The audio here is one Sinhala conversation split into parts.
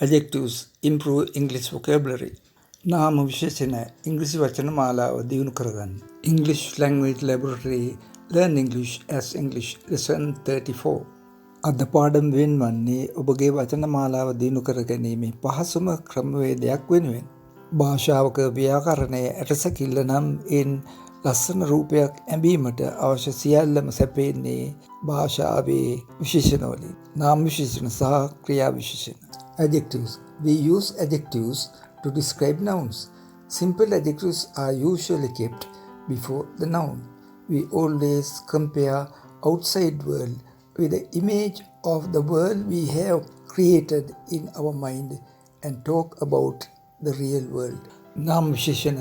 Adjectives improve English vocabulary. නාම විශේෂණ ඉංග්‍රීසි වචන මාලාව දියුණු කරගන්න. English Language Laboratory Learn English as English Lesson 34. අද පාඩම් වෙනවන්නේ ඔබගේ වචන මාලාව දියුණු කර ගැනීමේ පහසුම ක්‍රමවේදයක් වෙනුවෙන්. භාෂාවක ව්‍යාකරණයේ ඇටසැකිල්ල නම් ලස්සන රූපයක් ඇඳීමට අවශ්‍ය සියල්ලම සැපෙන්නේ භාෂාවේ විශේෂණ වලින්. නාම විශේෂණ සහ ක්‍රියා විශේෂණ. Adjectives. We use adjectives to describe nouns. Simple adjectives are usually kept before the noun. We always compare outside world with the image of the world we have created in our mind and talk about the real world. නාම විශේෂණ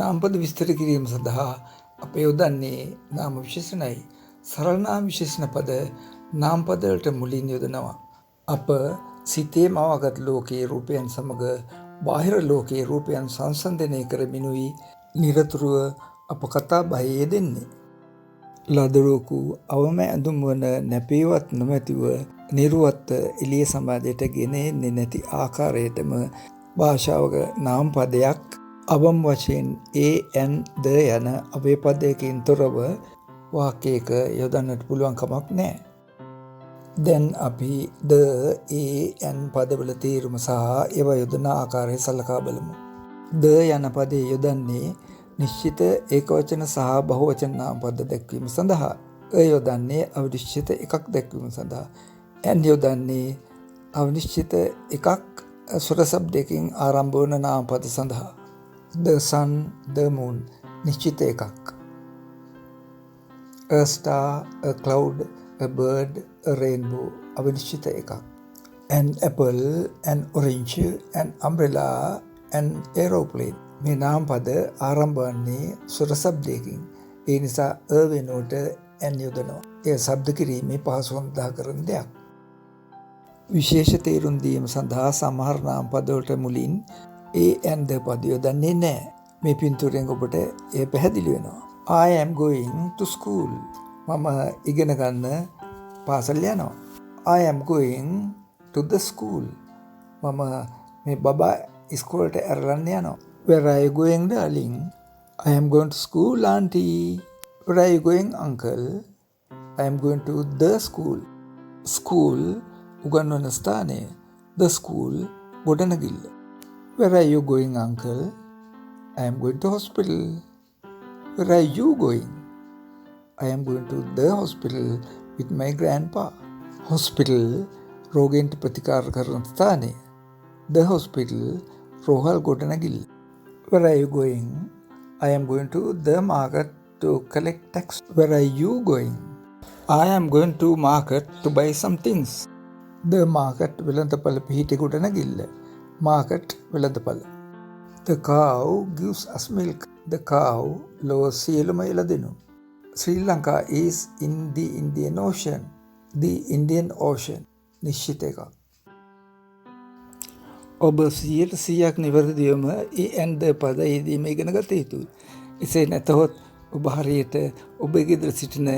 නාමපද විස්තර කිරීම සඳහා අප යොදන්නේ නාම විශේෂණයි. සරල නාම විශේෂණ පද නාමපද වලට මුලින් යොදනවා. අප සිතේ මවාගත් ලෝකයේ රූපයන් සමග බාහිර ලෝකයේ රූපයන් සංසන්දනය කරමිනුයි නිරතුරුව අප කතා බහේ යෙදෙන්නේ. ලදරුවකු අවම ඇඳුම් වන නැපේවත් නොමැතිව නිර්වත්ත එළිය සමාජයට ගෙන එන්නේ නැති ආකාරයටම භාෂාවක නාම පදයක් අවම් වශයෙන් an ද යන අවය පදයකින් තොරව වාක්‍යයක යොදන්නට පුළුවන් කමක් නැහැ. දැන් අපි ද an පදවල තේරුම සහ ඒවා යොදන ආකාරය සලකා බලමු. ද යන පදයේ යොදන්නේ නිශ්චිත ඒකවචන සහ බහුවචන නාම පද දැක්වීම සඳහා. යොදන්නේ අවිනිශ්චිත එකක් දැක්වීම සඳහා. an යොදන්නේ අවිනිශ්චිත එකක් ස්වර શબ્දයකින් ආරම්භ වන නාම පද සඳහා. The sun, the moon, නිශ්චිත එකක්. A star, a cloud, a bird, a rainbow, අවිනිශ්චිත එකක්. An apple, an orange, an umbrella, an aeroplane. මේ නාම පද ආරම්භ වන්නේ ස්වර શબ્දයකින්. ඒ නිසා a වෙනුවට an යොදනවා. එය ශබ්ද කිරීමේ පහසුකම් දා කරන දෙයක්. විශේෂ තේරුම් දීම සඳහා සමහර නාම පද වලට මුලින් and ද පද යොදන්නේ නැහැ. මේ පින්තූරයෙන් ඔබට එය පැහැදිලි වෙනවා. I am going to school. මම ඉගෙන ගන්න පාසල් යනවා. I am going to the school. මම මේ බබා ඉස්කෝලේට ඇරලන්න යනවා. Where are you going, darling? I am going to school, auntie. Where are you going, uncle? I am going to the school. School උගන්වන ස්ථානය. The school ගොඩනැගිල්ල. Where are you going, uncle? I am going to hospital. Where are you going? I am going to the hospital with my grandpa. Hospital රෝගීන්ට ප්‍රතිකාර කරන ස්ථානය. The hospital රෝහල් ගොඩනැගිල්ල. Where are you going? I am going to the market to collect tax. Where are you going? I am going to market to buy some things. The market වෙළඳපළ පිහිටි ගොඩනැගිල්ල. Market වෙළඳපළ. The cow gives us milk. The cow ලොව සියලුම එළදෙනු. Sri Lanka is in the Indian Ocean. The Indian Ocean. නිශ්චිත එකක්. ඔබ 100% නිවැරදිවම and ද පද යෙදීම ඉගෙන ගත යුතුයි. එසේ නැතහොත් ඔබ හරියට ඔබේ ගෙදර සිටින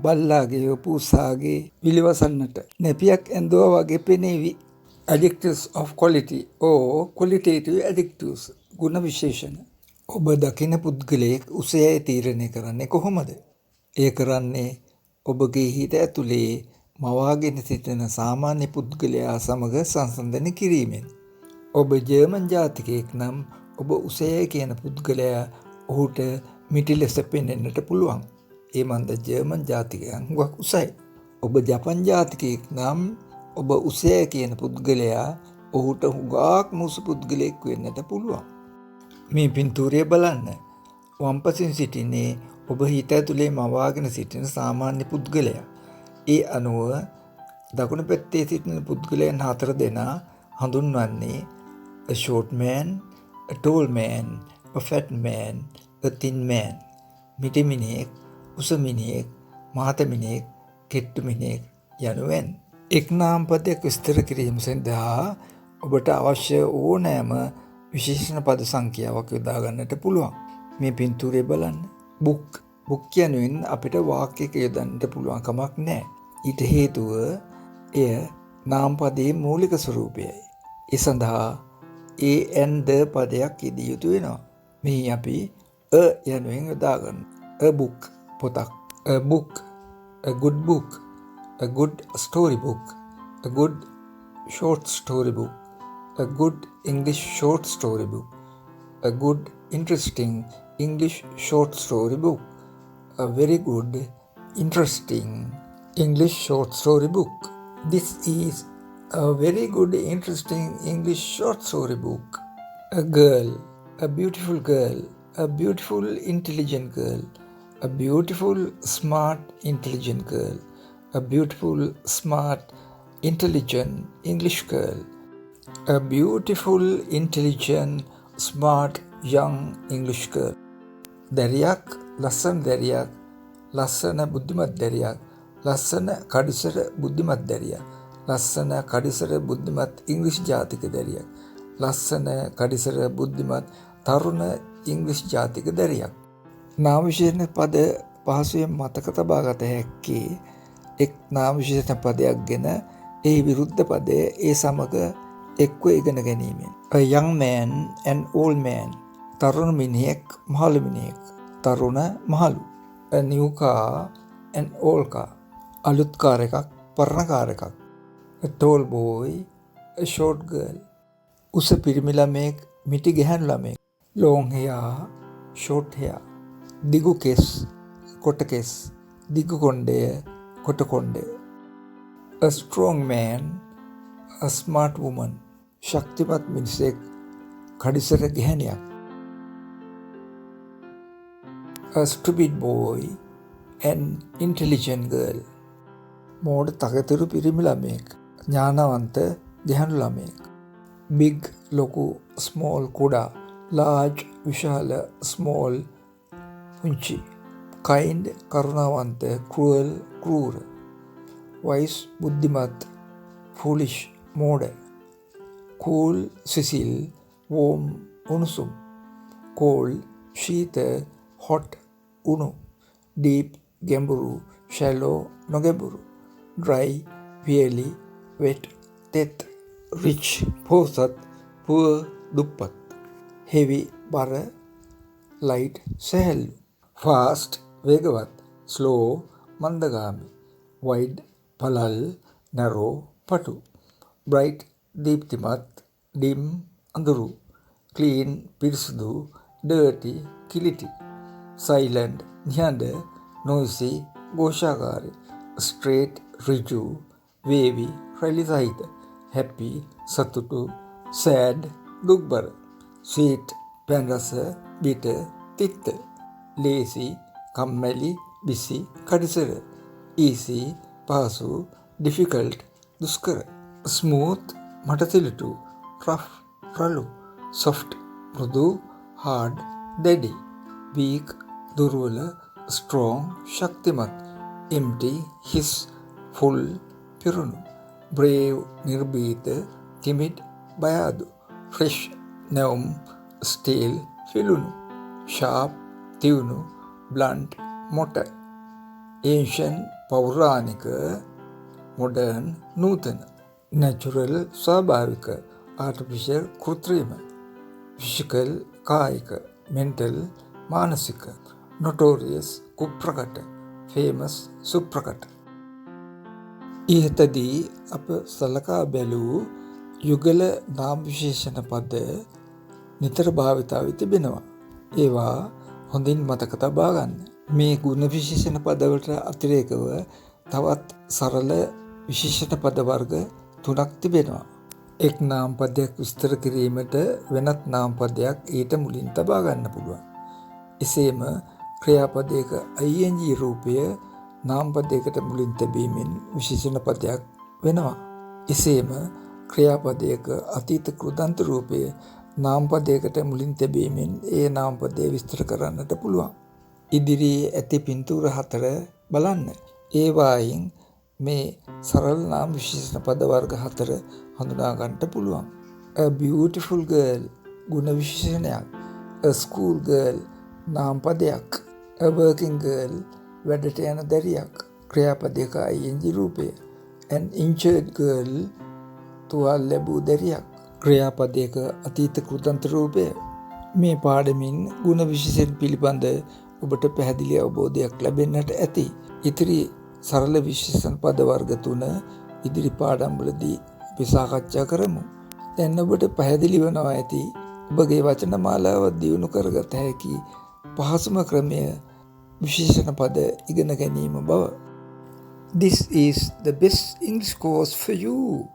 බල්ලාගේ පූසාගේ විලිවසන්නට නැපියක් ඇඳුවා වගේ පෙනේවි. Adjectives of quality or qualitative adjectives ගුණ විශේෂණ. ඔබ දකින පුද්ගලයෙක් උසයය තීරණය කරන්නේ කොහොමද? එය කරන්නේ ඔබගේ හිත ඇතුලේ මවාගෙන සිටින සාමාන්‍ය පුද්ගලයා සමග සංසන්දනය කිරීමෙන්. ඔබ ජර්මන් ජාතිකයෙක් නම් ඔබ උසයය කියන පුද්ගලයා ඔහුට මිටි ලෙස පෙනෙන්නට පුළුවන්. ඒ මන්ද ජර්මන් ජාතිකයන් හුඟක් උසයි. ඔබ ජපන් ජාතිකයෙක් නම් ඔබ උසයය කියන පුද්ගලයා ඔහුට හුඟක් මුසු පුද්ගලයෙක් වෙන්නට පුළුවන්. මේ පින්තූරය බලන්න. වම්පසින් සිටින්නේ ඔබ හිත ඇතුලේ මවාගෙන සිටින සාමාන්‍ය පුද්ගලයා. ඒ අනුව දකුණු පැත්තේ සිටින පුද්ගලයන් 4 දෙනා හඳුන්වන්නේ a short man, a tall man, a fat man, a thin man. මිටි මිනිහෙක්, උස මිනිහෙක්, මහත මිනිහෙක්, කෙට්ටු මිනිහෙක් යනුවෙන්. එක් නාම පදයක් විස්තර කිරීම සඳහා ඔබට අවශ්‍ය ඕනෑම විශේෂණ පද සංඛ්‍යාවක් යොදා ගන්නට පුළුවන්. මේ පින්තූරය බලන්න. බුක් කියනුවෙන් අපිට වාක්‍යයක යොදන්නට පුළුවන් කමක් නැහැ. ඊට හේතුව එය නාම පදයේ මූලික ස්වරූපයයි. ඒ සඳහා an ද පදයක් යෙදිය යුතු වෙනවා. මෙහි අපි යනුවෙන් යොදා ගන්න. a book පොතක්, a book, a good book, a good story book, a good short story book, a good English short story book, a good interesting English short story book, a very good interesting English short story book. This is a very good interesting English short story book. A girl, a beautiful girl, a beautiful intelligent girl, a beautiful smart intelligent girl, a beautiful smart intelligent English girl, a beautiful intelligent smart young English girl. දැරියක්, ලස්සන දැරියක්, ලස්සන බුද්ධිමත් දැරියක්, ලස්සන කඩිසර බුද්ධිමත් දැරියක්, ලස්සන කඩිසර බුද්ධිමත් ඉංග්‍රීසි ජාතික දැරියක්, ලස්සන කඩිසර බුද්ධිමත් තරුණ ඉංග්‍රීසි ජාතික දැරියක්. නාම විශේෂණ පද පහසුවෙන් මතක තබා ගත හැක්කේ එක් නාම විශේෂණ පදයක්ගෙන ඒ විරුද්ධ පදය ඒ සමග එක්ව ඉගෙන ගැනීමෙන්. A young man and old man. තරුණ මිනිහෙක් මහලු මිනිහෙක්. තරුණ මහලු. A new car and old car. අලුත් කාර් එකක් පරණ කාර් එකක්. A tall boy, a short girl. උස පිරිමි ළමයෙක් මිටි ගැහැණු ළමයෙක්. long hair, short hair. දිගු කෙස් කොට කෙස්. දිගු කොණ්ඩය කොට කොණ්ඩය. A strong man, a smart woman. ශක්තිමත් මිනිසෙක් කඩිසර ගැහැණියක්. A stupid boy and intelligent girl. මෝඩ තකතිරු පිරිමි ළමයෙක් ඥානවන්ත ගැහැණු ළමයෙක්. big ලොකු, small කුඩා, large විශාල, small පුංචි. kind කරුණාවන්ත, cruel කෲර. wise බුද්ධිමත්, foolish මෝඩ. cool සිසිල්, warm උණුසුම්. cold ශීත, hot උණු. deep ගැඹුරු, shallow නොගැඹුරු. dry වියලි, wet තෙත්. rich පොහොසත්, poor දුප්පත්. heavy බර, light සැහැල්ලු. fast වේගවත්, slow මන්දගාමී. wide පළල්, narrow පටු. bright දීප්තිමත්, dim අඳුරු. clean පිරිසුදු, dirty කිලිටි. silent නිහඬ, noisy ഘോഷාකාරී. straight ඍජු, වේවි රැලි සහිත. happy සතුටු, sad දුක්බර. sweet පැන් රස, bitter තිත්ත. lazy කම්මැලි, busy කඩිසර. easy පහසු, difficult දුෂ්කර. smooth මටතිලිටු, rough රළු. soft මෘදු, hard දැඩි. weak දුර්වල, strong ශක්තිමත්. empty හිස්, full පිරුණු. brave නිර්භීත, timid බය අඩු. fresh නැවුම්, stale පිළුණු. sharp තියුණු, blunt මොට. ancient පෞරාණික, modern නූතන. natural ස්වාභාවික, artificial කෘත්‍රිම. physical කායික, mental මානසික. notorious කුප්‍රකට, famous සුප්‍රකට. ඉහතදී අප සලකා බැලූ යුගල නාම විශේෂණ පද නිතර භාවිතාවේ තිබෙනවා. ඒවා හොඳින් මතක තබා ගන්න. මේ ගුණ විශේෂණ පදවලට අතිරේකව තවත් සරල විශේෂණ පද වර්ග 3ක් තිබෙනවා. එක් නාම පදයක් විස්තර කිරීමට වෙනත් නාම පදයක් ඊට මුලින් තබා ගන්න පුළුවන්. එසේම ක්‍රියාපදයක ing රූපය නාම පදයකට මුලින් තැබීමෙන් විශේෂණ පදයක් වෙනවා. එසේම ක්‍රියාපදයක අතීත කෘදන්ත රූපය නාම පදයකට මුලින් තැබීමෙන් ඒ නාම පදය විස්තර කරන්නට පුළුවන්. ඉදිරියේ ඇති පින්තූර 4 බලන්න. ඒවායින් මේ සරල නාම විශේෂණ පද වර්ග 4 හඳුනා ගන්නට පුළුවන්. A beautiful girl ගුණ විශේෂණයක්. A school girl නාම පදයක්. A working girl වැඩට යන දැරියක්. ක්‍රියාපදයක ing රූපය. An injured girl තුවාල ලැබූ දැරියක්. ක්‍රියාපදයක අතීත කෘතන්ත රූපය. මේ පාඩමින් ගුණ විශේෂණ පිළිබඳ ඔබට පැහැදිලි අවබෝධයක් ලැබෙන්නට ඇති. ඉතිරි සරල විශේෂණ පද වර්ග 3 ඉදිරි පාඩම්වලදී අපි සාකච්ඡා කරමු. දැන් ඔබට පැහැදිලි වෙනවා ඇති ඔබගේ වචන මාලාව දියුණු කරගත හැකි පහසුම ක්‍රමය විශේෂණ පද ඉගෙන ගැනීම බව. This is the best English course for you.